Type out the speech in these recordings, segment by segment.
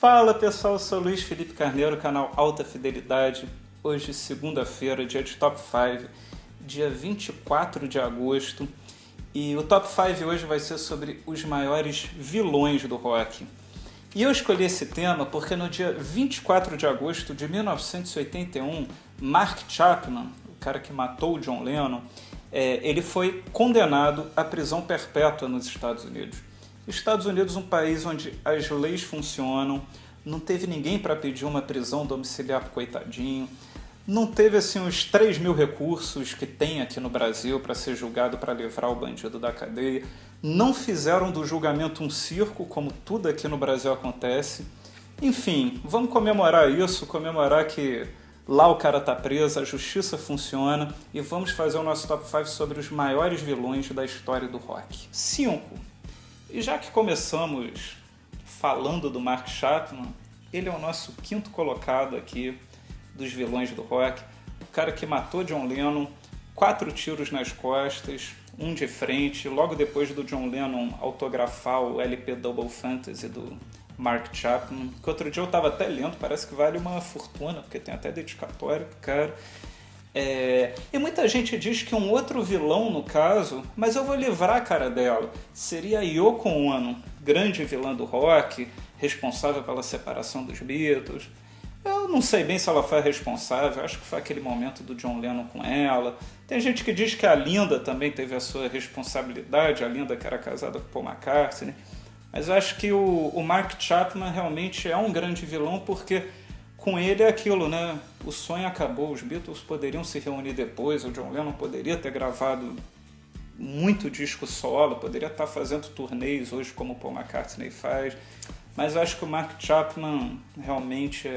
Fala pessoal, eu sou Luiz Felipe Carneiro, canal Alta Fidelidade. Hoje, segunda-feira, dia de Top 5, dia 24 de agosto. E o Top 5 hoje vai ser sobre os maiores vilões do rock. E eu escolhi esse tema porque no dia 24 de agosto de 1981, Mark Chapman, o cara que matou o John Lennon, ele foi condenado à prisão perpétua nos Estados Unidos. Estados Unidos, um país onde as leis funcionam, não teve ninguém para pedir uma prisão domiciliar pro coitadinho, não teve assim os 3 mil recursos que tem aqui no Brasil para ser julgado para livrar o bandido da cadeia, não fizeram do julgamento um circo, como tudo aqui no Brasil acontece. Enfim, vamos comemorar isso, comemorar que lá o cara tá preso, a justiça funciona, e vamos fazer o nosso Top 5 sobre os maiores vilões da história do rock. 5. E já que começamos falando do Mark Chapman, ele é o nosso quinto colocado aqui dos vilões do rock. O cara que matou John Lennon, 4 tiros nas costas, um de frente, logo depois do John Lennon autografar o LP Double Fantasy do Mark Chapman, que outro dia eu estava até lendo, parece que vale uma fortuna, porque tem até dedicatório pro cara. E muita gente diz que um outro vilão, no caso, mas eu vou livrar a cara dela, seria a Yoko Ono, grande vilã do rock, responsável pela separação dos Beatles. Eu não sei bem se ela foi a responsável, acho que foi aquele momento do John Lennon com ela. Tem gente que diz que a Linda também teve a sua responsabilidade, a Linda que era casada com Paul McCartney. Mas eu acho que o Mark Chapman realmente é um grande vilão, porque com ele é aquilo, né? O sonho acabou, os Beatles poderiam se reunir depois, o John Lennon poderia ter gravado muito disco solo, poderia estar fazendo turnês hoje como o Paul McCartney faz, mas eu acho que o Mark Chapman realmente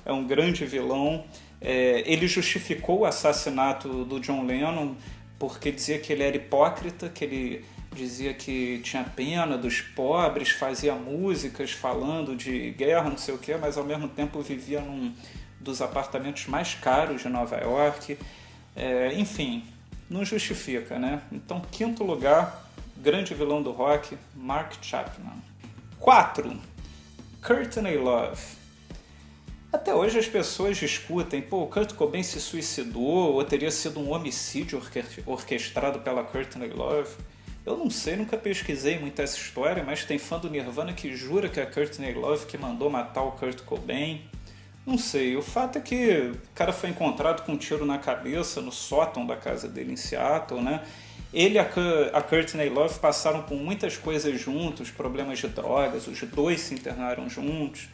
é um grande vilão. Ele justificou o assassinato do John Lennon porque dizia que ele era hipócrita, que ele dizia que tinha pena dos pobres, fazia músicas falando de guerra, não sei o quê, mas ao mesmo tempo vivia num dos apartamentos mais caros de Nova York. Enfim, não justifica, né? Então, quinto lugar, grande vilão do rock, Mark Chapman. 4. Courtney Love. Até hoje as pessoas discutem, o Kurt Cobain se suicidou ou teria sido um homicídio orquestrado pela Courtney Love. Eu não sei, nunca pesquisei muito essa história, mas tem fã do Nirvana que jura que é a Courtney Love que mandou matar o Kurt Cobain. Não sei, o fato é que o cara foi encontrado com um tiro na cabeça no sótão da casa dele em Seattle, né? Ele e a Courtney Love passaram por muitas coisas juntos, problemas de drogas, os dois se internaram juntos.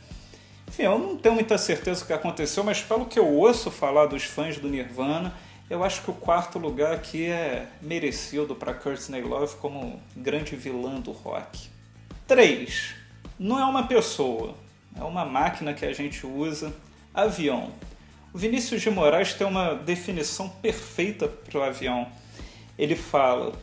Enfim, eu não tenho muita certeza do que aconteceu, mas pelo que eu ouço falar dos fãs do Nirvana, eu acho que o quarto lugar aqui é merecido para Courtney Love como grande vilã do rock. 3. Não é uma pessoa, é uma máquina que a gente usa, avião. O Vinícius de Moraes tem uma definição perfeita para o avião. Ele fala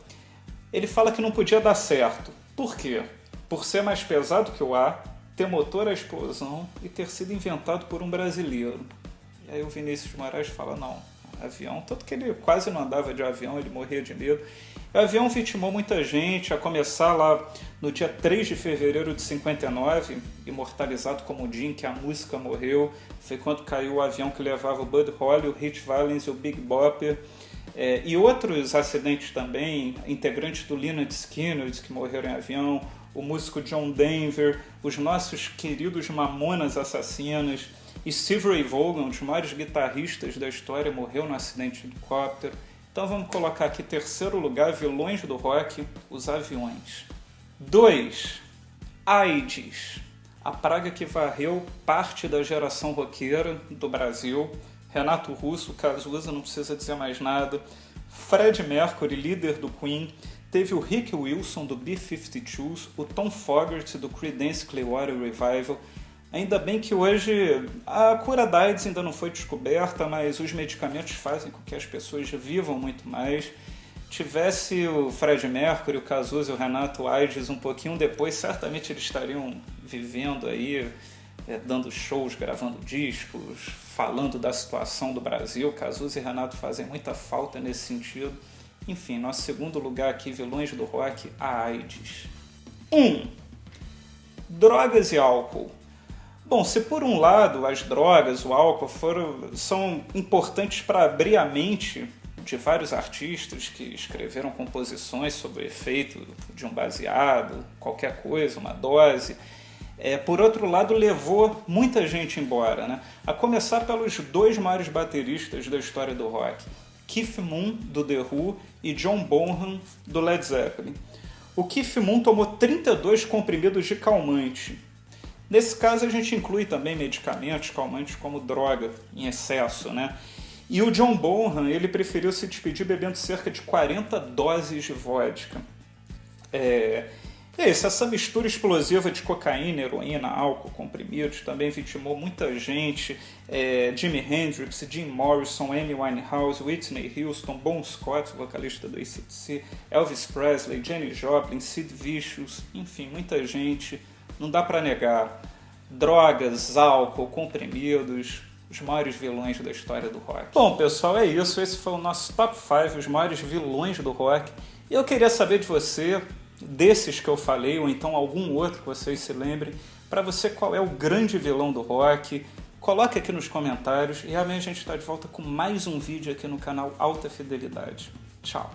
que não podia dar certo. Por quê? Por ser mais pesado que o ar, ter motor à explosão e ter sido inventado por um brasileiro. E aí o Vinícius de Moraes fala, não, avião, tanto que ele quase não andava de avião, ele morria de medo. O avião vitimou muita gente, a começar lá no dia 3 de fevereiro de 59, imortalizado como o dia em que a música morreu. Foi quando caiu o avião que levava o Buddy Holly, o Rich Valens e o Big Bopper. E outros acidentes também, integrantes do Lynyrd Skynyrd que morreram em avião, o músico John Denver, os nossos queridos Mamonas Assassinas, e Steve Ray Vaughan, um dos maiores guitarristas da história, morreu no acidente de helicóptero. Então vamos colocar aqui terceiro lugar, vilões do rock, os aviões. 2. AIDS, a praga que varreu parte da geração roqueira do Brasil. Renato Russo, Cazuza, não precisa dizer mais nada. Fred Mercury, líder do Queen. Teve o Rick Wilson, do B-52s, o Tom Fogerty, do Creedence Clearwater Revival. Ainda bem que hoje a cura da AIDS ainda não foi descoberta, mas os medicamentos fazem com que as pessoas vivam muito mais. Tivesse o Fred Mercury, o Cazuza e o Renato AIDS um pouquinho depois, certamente eles estariam vivendo aí, dando shows, gravando discos, falando da situação do Brasil. Cazuza e Renato fazem muita falta nesse sentido. Enfim, nosso segundo lugar aqui, vilões do rock, a AIDS. 1. Drogas e álcool. Bom, se por um lado as drogas, o álcool são importantes para abrir a mente de vários artistas que escreveram composições sobre o efeito de um baseado, qualquer coisa, uma dose, por outro lado levou muita gente embora, né? A começar pelos dois maiores bateristas da história do rock, Keith Moon, do The Who, e John Bonham, do Led Zeppelin. O Keith Moon tomou 32 comprimidos de calmante. Nesse caso, a gente inclui também medicamentos calmantes como droga em excesso, né? E o John Bonham, ele preferiu se despedir bebendo cerca de 40 doses de vodka. Essa mistura explosiva de cocaína, heroína, álcool, comprimidos, também vitimou muita gente. Jimi Hendrix, Jim Morrison, Amy Winehouse, Whitney Houston, Bon Scott, vocalista do AC/DC, Elvis Presley, Janis Joplin, Sid Vicious, enfim, muita gente. Não dá pra negar. Drogas, álcool, comprimidos, os maiores vilões da história do rock. Bom, pessoal, é isso. Esse foi o nosso Top 5, os maiores vilões do rock. E eu queria saber de você, desses que eu falei, ou então algum outro que vocês se lembrem, para você qual é o grande vilão do rock. Coloque aqui nos comentários e amanhã a gente está de volta com mais um vídeo aqui no canal Alta Fidelidade. Tchau!